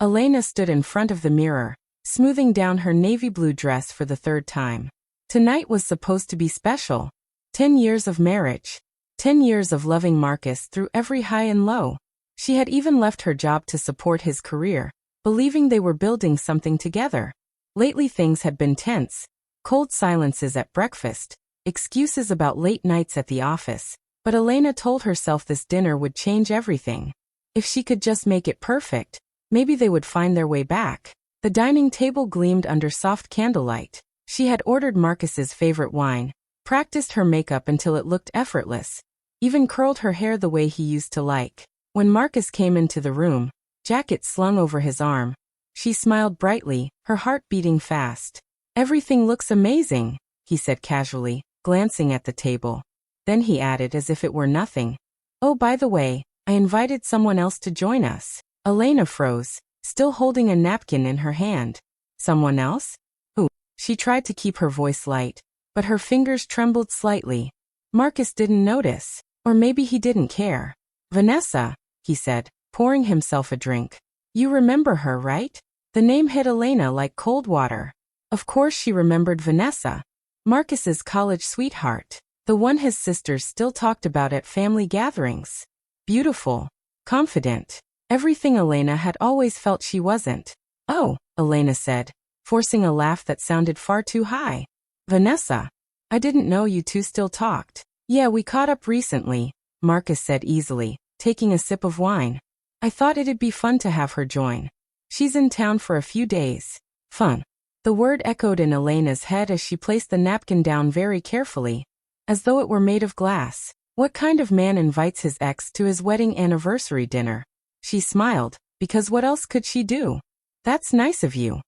Elena stood in front of the mirror, smoothing down her navy blue dress for the third time. Tonight was supposed to be special. 10 years of marriage. 10 years of loving Marcus through every high and low. She had even left her job to support his career, believing they were building something together. Lately things had been tense. Cold silences at breakfast, excuses about late nights at the office, but Elena told herself this dinner would change everything. If she could just make it perfect, maybe they would find their way back. The dining table gleamed under soft candlelight. She had ordered Marcus's favorite wine, practiced her makeup until it looked effortless, even curled her hair the way he used to like. When Marcus came into the room, jacket slung over his arm, she smiled brightly, her heart beating fast. "Everything looks amazing," he said casually, glancing at the table. Then he added as if it were nothing, "Oh, by the way, I invited someone else to join us." Elena froze, still holding a napkin in her hand. "Someone else? Who?" She tried to keep her voice light, but her fingers trembled slightly. Marcus didn't notice, or maybe he didn't care. "Vanessa," he said, pouring himself a drink. "You remember her, right?" The name hit Elena like cold water. Of course she remembered Vanessa, Marcus's college sweetheart, the one his sisters still talked about at family gatherings. Beautiful, confident, everything Elena had always felt she wasn't. "Oh," Elena said, forcing a laugh that sounded far too high. "Vanessa, I didn't know you two still talked." "Yeah, we caught up recently," Marcus said easily, taking a sip of wine. "I thought it'd be fun to have her join. She's in town for a few days." "Fun." The word echoed in Elena's head as she placed the napkin down very carefully, as though it were made of glass. What kind of man invites his ex to his wedding anniversary dinner? She smiled, because what else could she do? "That's nice of you."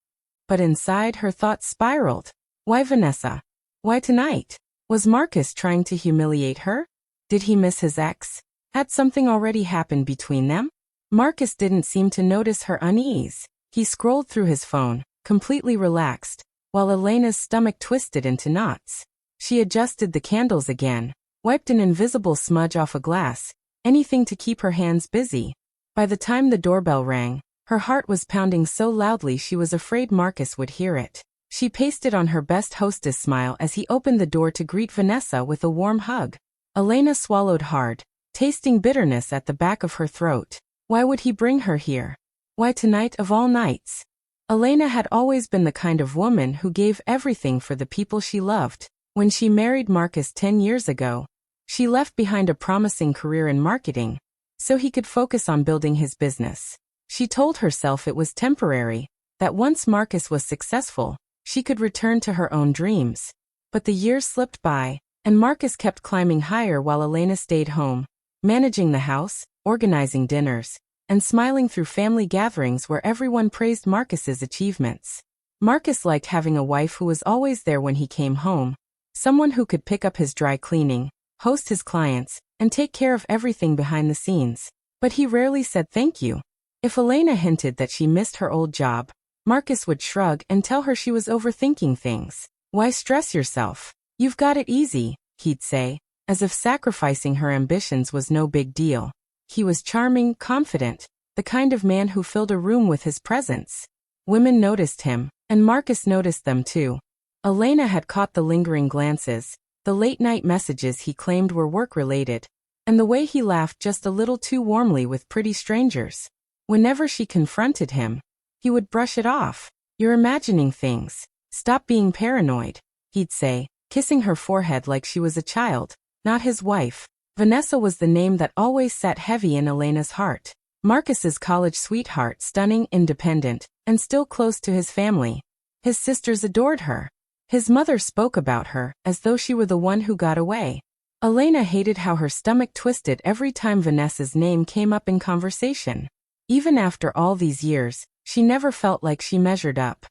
But inside her thoughts spiraled. Why Vanessa? Why tonight? Was Marcus trying to humiliate her? Did he miss his ex? Had something already happened between them? Marcus didn't seem to notice her unease. He scrolled through his phone, completely relaxed, while Elena's stomach twisted into knots. She adjusted the candles again, wiped an invisible smudge off a glass, anything to keep her hands busy. By the time the doorbell rang, her heart was pounding so loudly she was afraid Marcus would hear it. She pasted on her best hostess smile as he opened the door to greet Vanessa with a warm hug. Elena swallowed hard, tasting bitterness at the back of her throat. Why would he bring her here? Why tonight of all nights? Elena had always been the kind of woman who gave everything for the people she loved. When she married Marcus 10 years ago, she left behind a promising career in marketing, so he could focus on building his business. She told herself it was temporary, that once Marcus was successful, she could return to her own dreams. But the years slipped by, and Marcus kept climbing higher while Elena stayed home, managing the house, organizing dinners, and smiling through family gatherings where everyone praised Marcus's achievements. Marcus liked having a wife who was always there when he came home, someone who could pick up his dry cleaning, host his clients, and take care of everything behind the scenes. But he rarely said thank you. If Elena hinted that she missed her old job, Marcus would shrug and tell her she was overthinking things. "Why stress yourself? You've got it easy," he'd say, as if sacrificing her ambitions was no big deal. He was charming, confident, the kind of man who filled a room with his presence. Women noticed him, and Marcus noticed them too. Elena had caught the lingering glances, the late-night messages he claimed were work-related, and the way he laughed just a little too warmly with pretty strangers. Whenever she confronted him, he would brush it off. "You're imagining things. Stop being paranoid," he'd say, kissing her forehead like she was a child, not his wife. Vanessa was the name that always sat heavy in Elena's heart. Marcus's college sweetheart, stunning, independent, and still close to his family. His sisters adored her. His mother spoke about her as though she were the one who got away. Elena hated how her stomach twisted every time Vanessa's name came up in conversation. Even after all these years, she never felt like she measured up.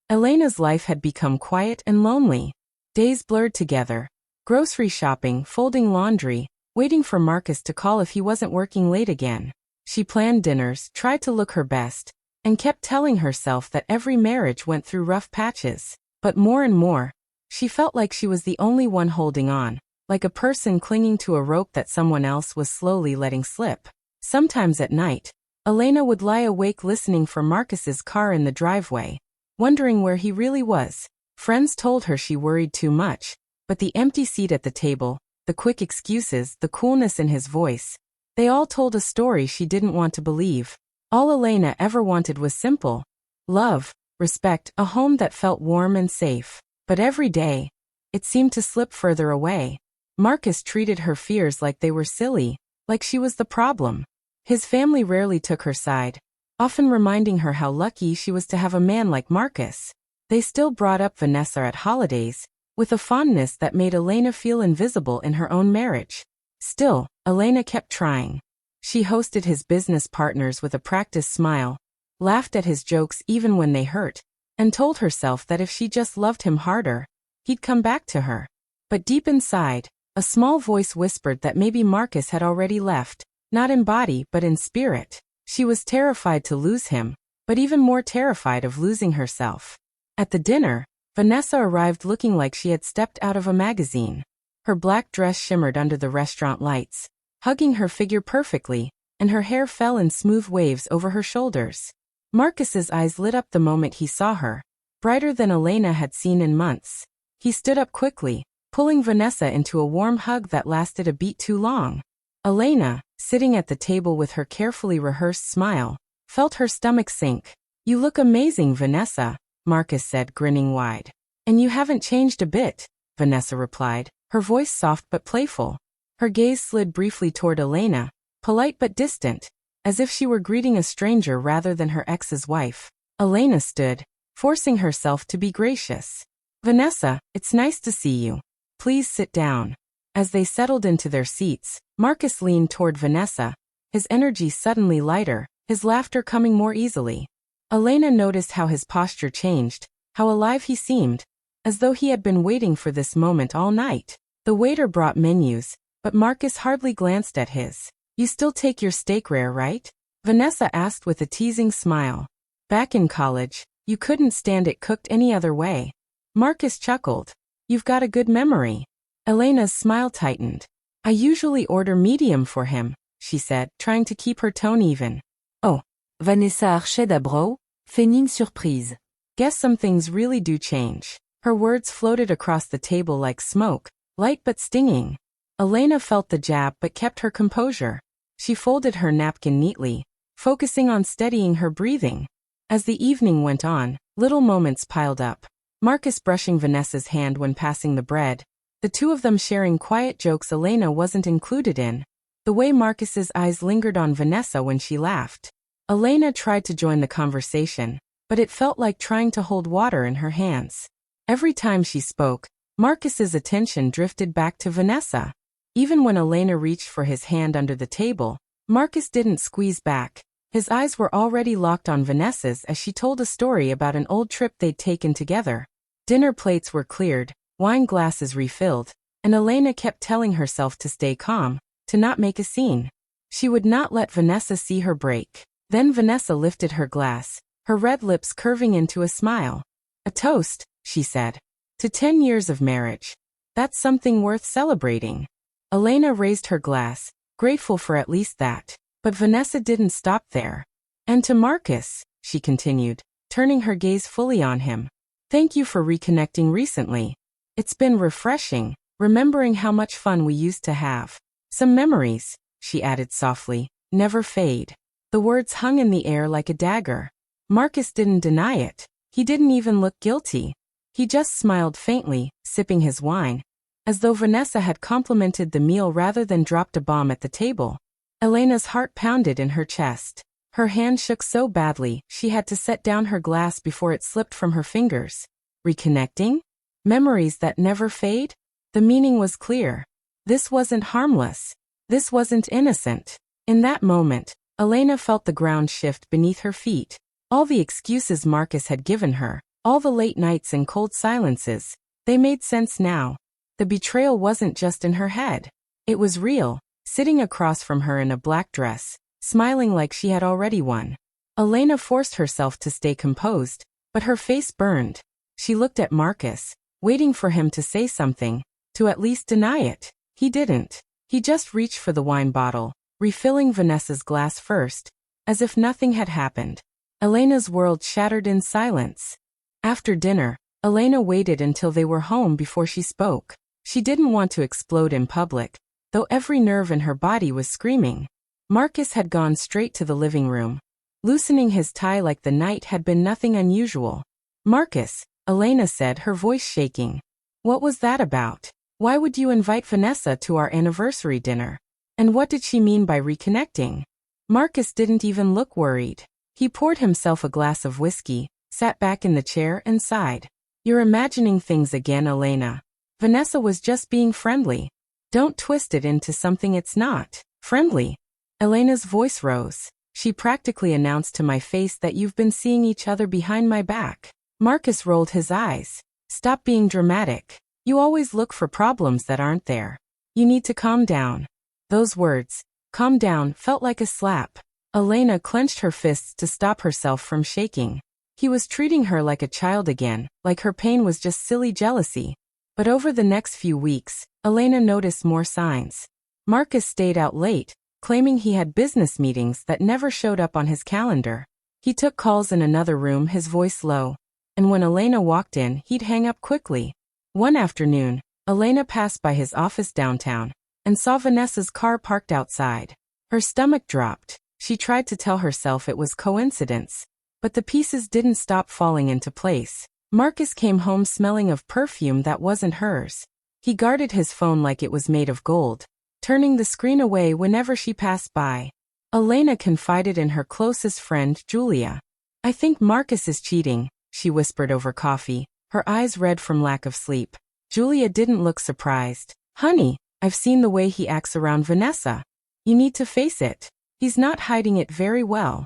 Elena's life had become quiet and lonely. Days blurred together. Grocery shopping, folding laundry, waiting for Marcus to call if he wasn't working late again. She planned dinners, tried to look her best, and kept telling herself that every marriage went through rough patches. But more and more, she felt like she was the only one holding on, like a person clinging to a rope that someone else was slowly letting slip. Sometimes at night, Elena would lie awake listening for Marcus's car in the driveway, wondering where he really was. Friends told her she worried too much, but the empty seat at the table, the quick excuses, the coolness in his voice, they all told a story she didn't want to believe. All Elena ever wanted was simple love, respect, a home that felt warm and safe. But every day, it seemed to slip further away. Marcus treated her fears like they were silly, like she was the problem. His family rarely took her side, often reminding her how lucky she was to have a man like Marcus. They still brought up Vanessa at holidays, with a fondness that made Elena feel invisible in her own marriage. Still, Elena kept trying. She hosted his business partners with a practiced smile, laughed at his jokes even when they hurt, and told herself that if she just loved him harder, he'd come back to her. But deep inside, a small voice whispered that maybe Marcus had already left, not in body but in spirit. She was terrified to lose him, but even more terrified of losing herself. At the dinner, Vanessa arrived looking like she had stepped out of a magazine. Her black dress shimmered under the restaurant lights, hugging her figure perfectly, and her hair fell in smooth waves over her shoulders. Marcus's eyes lit up the moment he saw her, brighter than Elena had seen in months. He stood up quickly, pulling Vanessa into a warm hug that lasted a beat too long. Elena, sitting at the table with her carefully rehearsed smile, felt her stomach sink. "You look amazing, Vanessa," Marcus said, grinning wide. "And you haven't changed a bit," Vanessa replied, her voice soft but playful. Her gaze slid briefly toward Elena, polite but distant, as if she were greeting a stranger rather than her ex's wife. Elena stood, forcing herself to be gracious. "Vanessa, it's nice to see you. Please sit down." As they settled into their seats, Marcus leaned toward Vanessa, his energy suddenly lighter, his laughter coming more easily. Elena noticed how his posture changed, how alive he seemed, as though he had been waiting for this moment all night. The waiter brought menus, but Marcus hardly glanced at his. "You still take your steak rare, right?" Vanessa asked with a teasing smile. "Back in college, you couldn't stand it cooked any other way." Marcus chuckled. "You've got a good memory." Elena's smile tightened. "I usually order medium for him," she said, trying to keep her tone even. "Oh, Vanessa Archet d'Abro, feigning surprise. Guess some things really do change." Her words floated across the table like smoke, light but stinging. Elena felt the jab but kept her composure. She folded her napkin neatly, focusing on steadying her breathing. As the evening went on, little moments piled up. Marcus brushing Vanessa's hand when passing the bread, the two of them sharing quiet jokes Elena wasn't included in, the way Marcus's eyes lingered on Vanessa when she laughed. Elena tried to join the conversation, but it felt like trying to hold water in her hands. Every time she spoke, Marcus's attention drifted back to Vanessa. Even when Elena reached for his hand under the table, Marcus didn't squeeze back. His eyes were already locked on Vanessa's as she told a story about an old trip they'd taken together. Dinner plates were cleared, wine glasses refilled, and Elena kept telling herself to stay calm, to not make a scene. She would not let Vanessa see her break. Then Vanessa lifted her glass, her red lips curving into a smile. "A toast," she said, "to 10 years of marriage. That's something worth celebrating." Elena raised her glass, grateful for at least that. But Vanessa didn't stop there. "And to Marcus," she continued, turning her gaze fully on him. "Thank you for reconnecting recently. It's been refreshing, remembering how much fun we used to have. Some memories," she added softly, "never fade." The words hung in the air like a dagger. Marcus didn't deny it. He didn't even look guilty. He just smiled faintly, sipping his wine, as though Vanessa had complimented the meal rather than dropped a bomb at the table. Elena's heart pounded in her chest. Her hand shook so badly, she had to set down her glass before it slipped from her fingers. Reconnecting? Memories that never fade? The meaning was clear. This wasn't harmless. This wasn't innocent. In that moment, Elena felt the ground shift beneath her feet. All the excuses Marcus had given her, all the late nights and cold silences, they made sense now. The betrayal wasn't just in her head. It was real, sitting across from her in a black dress, smiling like she had already won. Elena forced herself to stay composed, but her face burned. She looked at Marcus, waiting for him to say something, to at least deny it. He didn't. He just reached for the wine bottle, refilling Vanessa's glass first, as if nothing had happened. Elena's world shattered in silence. After dinner, Elena waited until they were home before she spoke. She didn't want to explode in public, though every nerve in her body was screaming. Marcus had gone straight to the living room. Loosening his tie like the night had been nothing unusual. "Marcus," Elena said, her voice shaking. "What was that about? Why would you invite Vanessa to our anniversary dinner? And what did she mean by reconnecting?" Marcus didn't even look worried. He poured himself a glass of whiskey, sat back in the chair and sighed. "You're imagining things again, Elena. Vanessa was just being friendly. Don't twist it into something it's not." "Friendly?" Elena's voice rose. "She practically announced to my face that you've been seeing each other behind my back." Marcus rolled his eyes. "Stop being dramatic. You always look for problems that aren't there. You need to calm down." Those words, "calm down," felt like a slap. Elena clenched her fists to stop herself from shaking. He was treating her like a child again, like her pain was just silly jealousy. But over the next few weeks, Elena noticed more signs. Marcus stayed out late, claiming he had business meetings that never showed up on his calendar. He took calls in another room, his voice low. And when Elena walked in, he'd hang up quickly. One afternoon, Elena passed by his office downtown and saw Vanessa's car parked outside. Her stomach dropped. She tried to tell herself it was coincidence, but the pieces didn't stop falling into place. Marcus came home smelling of perfume that wasn't hers. He guarded his phone like it was made of gold, turning the screen away whenever she passed by. Elena confided in her closest friend, Julia. "I think Marcus is cheating," she whispered over coffee, her eyes red from lack of sleep. Julia didn't look surprised. "Honey, I've seen the way he acts around Vanessa. You need to face it. He's not hiding it very well."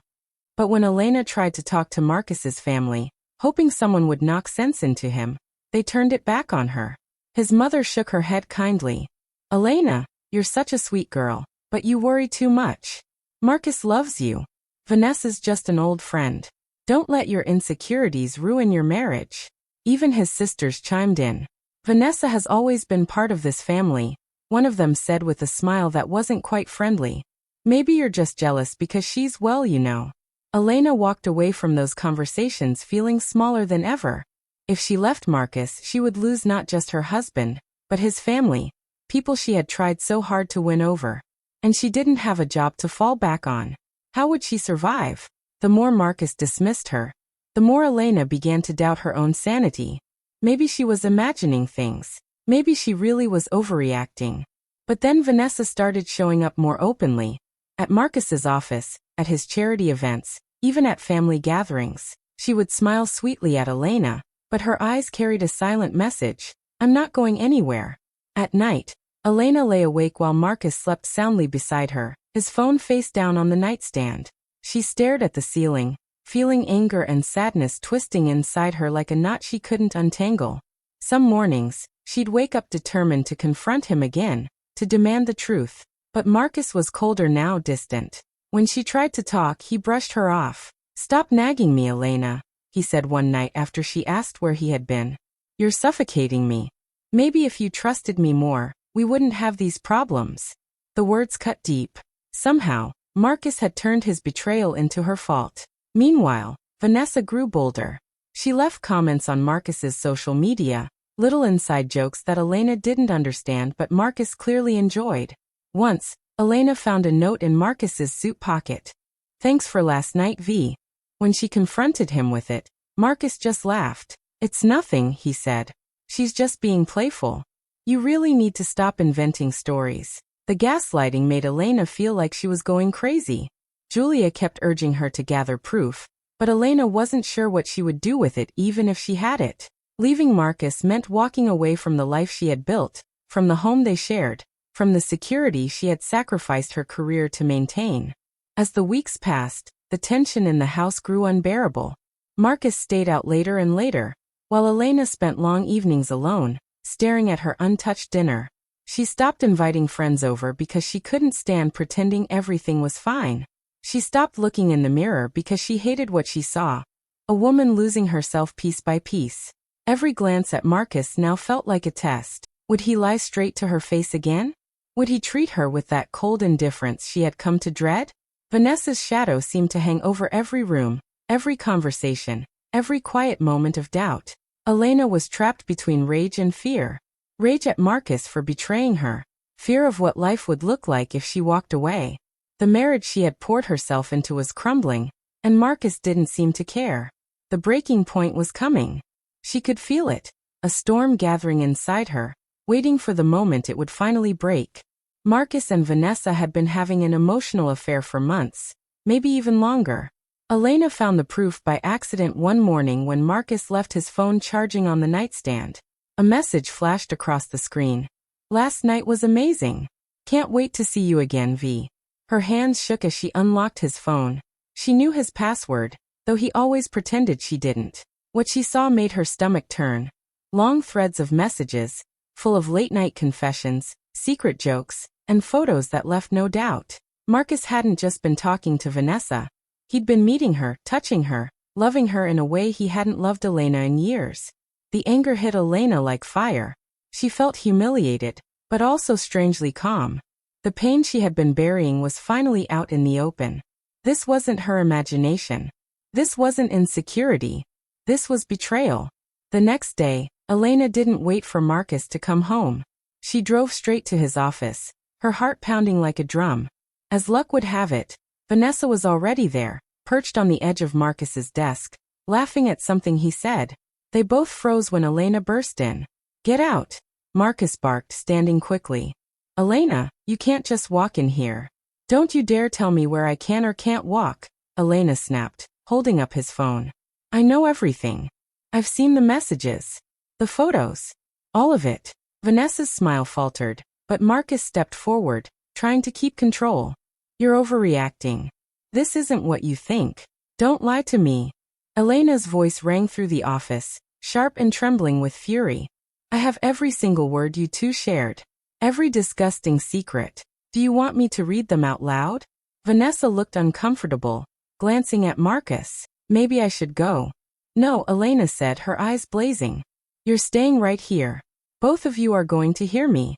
But when Elena tried to talk to Marcus's family, hoping someone would knock sense into him, they turned it back on her. His mother shook her head kindly. "Elena, you're such a sweet girl, but you worry too much. Marcus loves you. Vanessa's just an old friend. Don't let your insecurities ruin your marriage." Even his sisters chimed in. "Vanessa has always been part of this family," one of them said with a smile that wasn't quite friendly. "Maybe you're just jealous because she's, well, you know." Elena walked away from those conversations feeling smaller than ever. If she left Marcus, she would lose not just her husband, but his family, people she had tried so hard to win over. And she didn't have a job to fall back on. How would she survive? The more Marcus dismissed her, the more Elena began to doubt her own sanity. Maybe she was imagining things. Maybe she really was overreacting. But then Vanessa started showing up more openly. At Marcus's office, at his charity events, even at family gatherings. She would smile sweetly at Elena, but her eyes carried a silent message. "I'm not going anywhere." At night, Elena lay awake while Marcus slept soundly beside her, his phone face down on the nightstand. She stared at the ceiling, feeling anger and sadness twisting inside her like a knot she couldn't untangle. Some mornings, she'd wake up determined to confront him again, to demand the truth. But Marcus was colder now, distant. When she tried to talk, he brushed her off. "Stop nagging me, Elena," he said one night after she asked where he had been. "You're suffocating me. Maybe if you trusted me more, we wouldn't have these problems." The words cut deep. Somehow, Marcus had turned his betrayal into her fault. Meanwhile, Vanessa grew bolder. She left comments on Marcus's social media, little inside jokes that Elena didn't understand but Marcus clearly enjoyed. Once, Elena found a note in Marcus's suit pocket. "Thanks for last night, V." When she confronted him with it, Marcus just laughed. "It's nothing," he said. "She's just being playful. You really need to stop inventing stories." The gaslighting made Elena feel like she was going crazy. Julia kept urging her to gather proof, but Elena wasn't sure what she would do with it even if she had it. Leaving Marcus meant walking away from the life she had built, from the home they shared, from the security she had sacrificed her career to maintain. As the weeks passed, the tension in the house grew unbearable. Marcus stayed out later and later, while Elena spent long evenings alone, staring at her untouched dinner. She stopped inviting friends over because she couldn't stand pretending everything was fine. She stopped looking in the mirror because she hated what she saw. A woman losing herself piece by piece. Every glance at Marcus now felt like a test. Would he lie straight to her face again? Would he treat her with that cold indifference she had come to dread? Vanessa's shadow seemed to hang over every room, every conversation, every quiet moment of doubt. Elena was trapped between rage and fear. Rage at Marcus for betraying her. Fear of what life would look like if she walked away. The marriage she had poured herself into was crumbling, and Marcus didn't seem to care. The breaking point was coming. She could feel it, a storm gathering inside her, waiting for the moment it would finally break. Marcus and Vanessa had been having an emotional affair for months, maybe even longer. Elena found the proof by accident one morning when Marcus left his phone charging on the nightstand. A message flashed across the screen. "Last night was amazing. Can't wait to see you again, V." Her hands shook as she unlocked his phone. She knew his password, though he always pretended she didn't. What she saw made her stomach turn. Long threads of messages, full of late-night confessions, secret jokes, and photos that left no doubt. Marcus hadn't just been talking to Vanessa. He'd been meeting her, touching her, loving her in a way he hadn't loved Elena in years. The anger hit Elena like fire. She felt humiliated, but also strangely calm. The pain she had been burying was finally out in the open. This wasn't her imagination. This wasn't insecurity. This was betrayal. The next day, Elena didn't wait for Marcus to come home. She drove straight to his office, her heart pounding like a drum. As luck would have it, Vanessa was already there, perched on the edge of Marcus's desk, laughing at something he said. They both froze when Elena burst in. "Get out," Marcus barked, standing quickly. "Elena, you can't just walk in here. Don't you dare tell me where I can or can't walk," Elena snapped, holding up his phone. "I know everything. I've seen the messages. The photos. All of it." Vanessa's smile faltered, but Marcus stepped forward, trying to keep control. "You're overreacting. This isn't what you think. Don't lie to me." Elena's voice rang through the office, sharp and trembling with fury. "I have every single word you two shared. Every disgusting secret. Do you want me to read them out loud?" Vanessa looked uncomfortable, glancing at Marcus. "Maybe I should go." "No," Elena said, her eyes blazing. "You're staying right here. Both of you are going to hear me."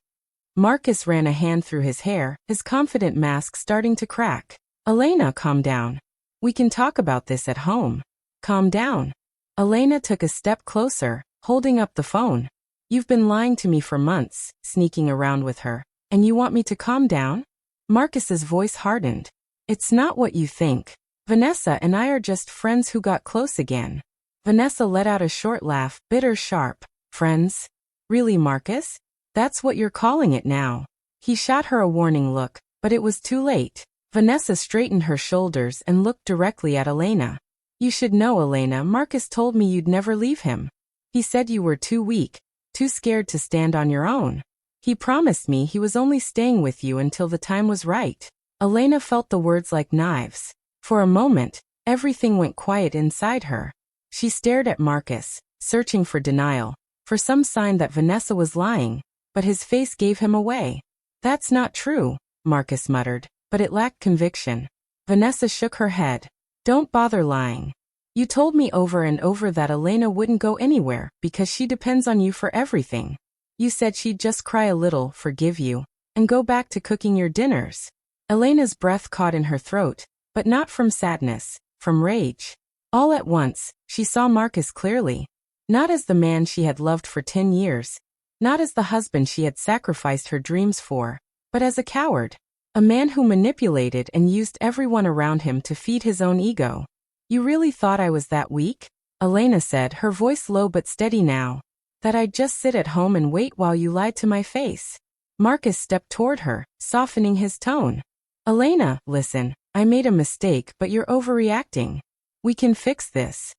Marcus ran a hand through his hair, his confident mask starting to crack. "Elena, calm down. We can talk about this at home." "Calm down." Elena took a step closer, holding up the phone. "You've been lying to me for months, sneaking around with her, and you want me to calm down?" Marcus's voice hardened. "It's not what you think. Vanessa and I are just friends who got close again." Vanessa let out a short laugh, bitter sharp. "Friends? Really, Marcus? That's what you're calling it now?" He shot her a warning look, but it was too late. Vanessa straightened her shoulders and looked directly at Elena. "You should know, Elena, Marcus told me you'd never leave him. He said you were too weak, too scared to stand on your own. He promised me he was only staying with you until the time was right." Elena felt the words like knives. For a moment, everything went quiet inside her. She stared at Marcus, searching for denial, for some sign that Vanessa was lying, but his face gave him away. "That's not true," Marcus muttered, but it lacked conviction. Vanessa shook her head. "Don't bother lying. You told me over and over that Elena wouldn't go anywhere because she depends on you for everything. You said she'd just cry a little, forgive you, and go back to cooking your dinners." Elena's breath caught in her throat, but not from sadness, from rage. All at once, she saw Marcus clearly. Not as the man she had loved for 10 years, not as the husband she had sacrificed her dreams for, but as a coward. A man who manipulated and used everyone around him to feed his own ego. "You really thought I was that weak?" Elena said, her voice low but steady now. "That I'd just sit at home and wait while you lied to my face?" Marcus stepped toward her, softening his tone. "Elena, listen, I made a mistake, but you're overreacting. We can fix this."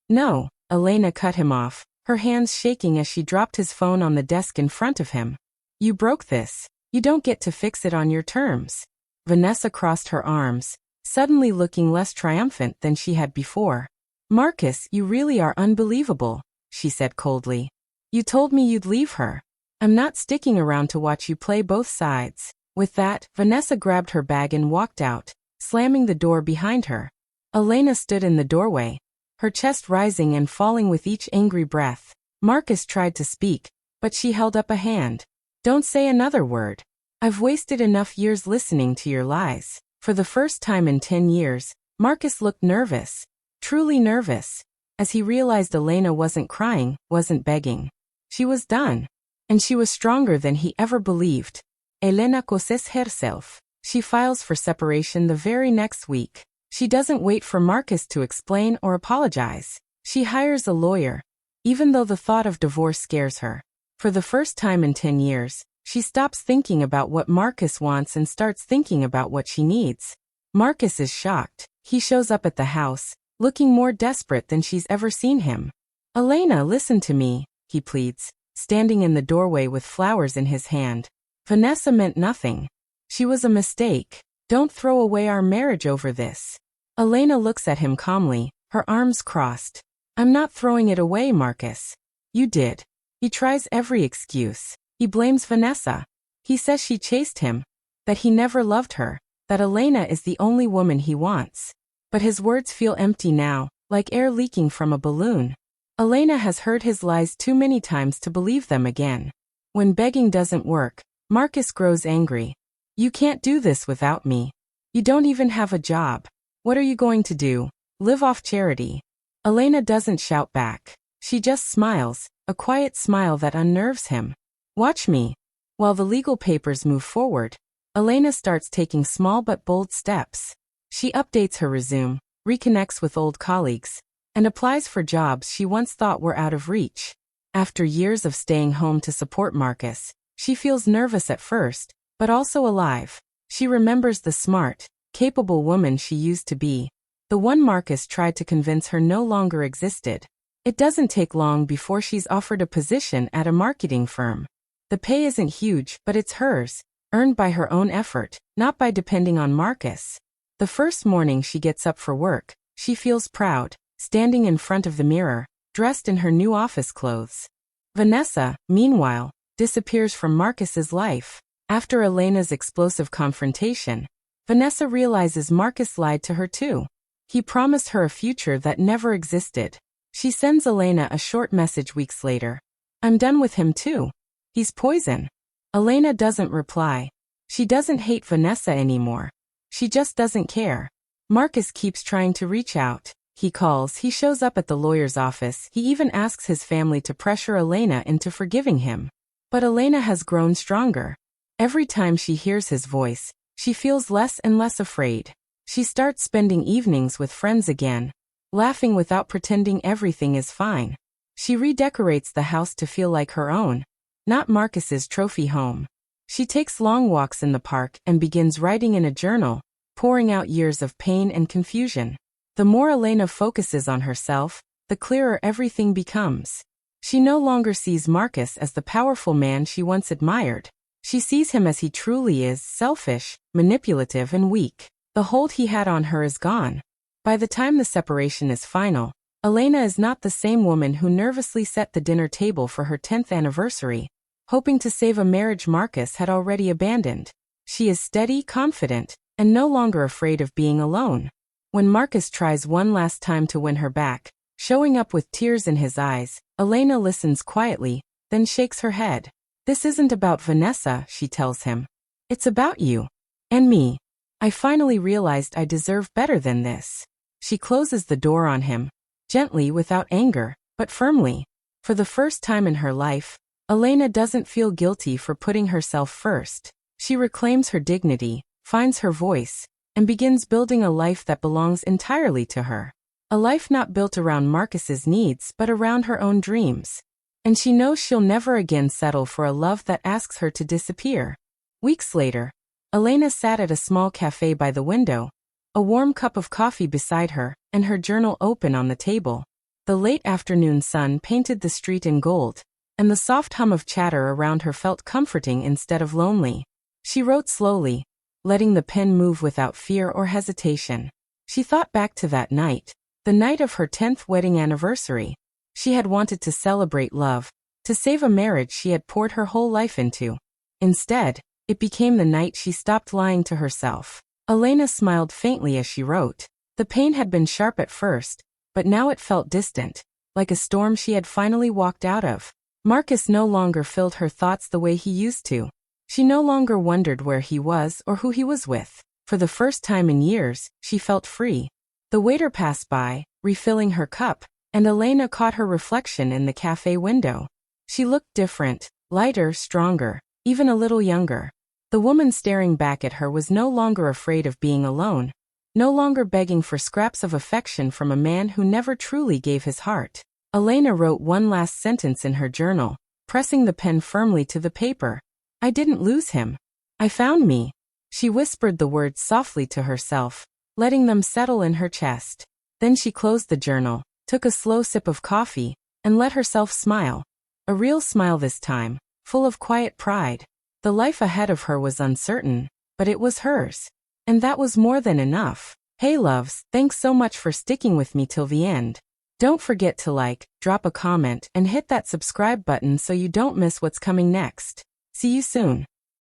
"No," Elena cut him off, her hands shaking as she dropped his phone on the desk in front of him. "You broke this. You don't get to fix it on your terms." Vanessa crossed her arms, suddenly looking less triumphant than she had before. "Marcus, you really are unbelievable," she said coldly. "You told me you'd leave her. I'm not sticking around to watch you play both sides." With that, Vanessa grabbed her bag and walked out, slamming the door behind her. Elena stood in the doorway, her chest rising and falling with each angry breath. Marcus tried to speak, but she held up a hand. "Don't say another word. I've wasted enough years listening to your lies. For the first time in 10 years, Marcus looked nervous, truly nervous, as he realized Elena wasn't crying, wasn't begging. She was done. And she was stronger than he ever believed. Elena coses herself. She files for separation the very next week. She doesn't wait for Marcus to explain or apologize. She hires a lawyer, even though the thought of divorce scares her. For the first time in 10 years, she stops thinking about what Marcus wants and starts thinking about what she needs. Marcus is shocked. He shows up at the house, looking more desperate than she's ever seen him. Elena, listen to me, he pleads, standing in the doorway with flowers in his hand. Vanessa meant nothing. She was a mistake. Don't throw away our marriage over this. Elena looks at him calmly, her arms crossed. I'm not throwing it away, Marcus. You did. He tries every excuse. He blames Vanessa. He says she chased him, that he never loved her, that Elena is the only woman he wants. But his words feel empty now, like air leaking from a balloon. Elena has heard his lies too many times to believe them again. When begging doesn't work, Marcus grows angry. You can't do this without me. You don't even have a job. What are you going to do? Live off charity? Elena doesn't shout back. She just smiles, a quiet smile that unnerves him. Watch me. While the legal papers move forward, Elena starts taking small but bold steps. She updates her resume, reconnects with old colleagues, and applies for jobs she once thought were out of reach. After years of staying home to support Marcus, she feels nervous at first, but also alive. She remembers the smart, capable woman she used to be. The one Marcus tried to convince her no longer existed. It doesn't take long before she's offered a position at a marketing firm. The pay isn't huge, but it's hers, earned by her own effort, not by depending on Marcus. The first morning she gets up for work, she feels proud, standing in front of the mirror, dressed in her new office clothes. Vanessa, meanwhile, disappears from Marcus's life. After Elena's explosive confrontation, Vanessa realizes Marcus lied to her too. He promised her a future that never existed. She sends Elena a short message weeks later. I'm done with him too. He's poison. Elena doesn't reply. She doesn't hate Vanessa anymore. She just doesn't care. Marcus keeps trying to reach out. He calls, he shows up at the lawyer's office, he even asks his family to pressure Elena into forgiving him. But Elena has grown stronger. Every time she hears his voice, she feels less and less afraid. She starts spending evenings with friends again, laughing without pretending everything is fine. She redecorates the house to feel like her own, not Marcus's trophy home. She takes long walks in the park and begins writing in a journal, pouring out years of pain and confusion. The more Elena focuses on herself, the clearer everything becomes. She no longer sees Marcus as the powerful man she once admired. She sees him as he truly is, selfish, manipulative and weak. The hold he had on her is gone. By the time the separation is final, Elena is not the same woman who nervously set the dinner table for her 10th anniversary, hoping to save a marriage Marcus had already abandoned. She is steady, confident, and no longer afraid of being alone. When Marcus tries one last time to win her back, showing up with tears in his eyes, Elena listens quietly, then shakes her head. This isn't about Vanessa, she tells him. It's about you. And me. I finally realized I deserve better than this. She closes the door on him, gently without anger, but firmly. For the first time in her life, Elena doesn't feel guilty for putting herself first. She reclaims her dignity, finds her voice, and begins building a life that belongs entirely to her. A life not built around Marcus's needs but around her own dreams. And she knows she'll never again settle for a love that asks her to disappear. Weeks later, Elena sat at a small cafe by the window, a warm cup of coffee beside her, and her journal open on the table. The late afternoon sun painted the street in gold, and the soft hum of chatter around her felt comforting instead of lonely. She wrote slowly, letting the pen move without fear or hesitation. She thought back to that night, the night of her 10th wedding anniversary. She had wanted to celebrate love, to save a marriage she had poured her whole life into. Instead, it became the night she stopped lying to herself. Elena smiled faintly as she wrote. The pain had been sharp at first, but now it felt distant, like a storm she had finally walked out of. Marcus no longer filled her thoughts the way he used to. She no longer wondered where he was or who he was with. For the first time in years, she felt free. The waiter passed by, refilling her cup, and Elena caught her reflection in the cafe window. She looked different, lighter, stronger, even a little younger. The woman staring back at her was no longer afraid of being alone, no longer begging for scraps of affection from a man who never truly gave his heart. Elena wrote one last sentence in her journal, pressing the pen firmly to the paper. I didn't lose him. I found me. She whispered the words softly to herself, letting them settle in her chest. Then she closed the journal, took a slow sip of coffee, and let herself smile. A real smile this time, full of quiet pride. The life ahead of her was uncertain, but it was hers. And that was more than enough. Hey loves, thanks so much for sticking with me till the end. Don't forget to like, drop a comment, and hit that subscribe button so you don't miss what's coming next. See you soon.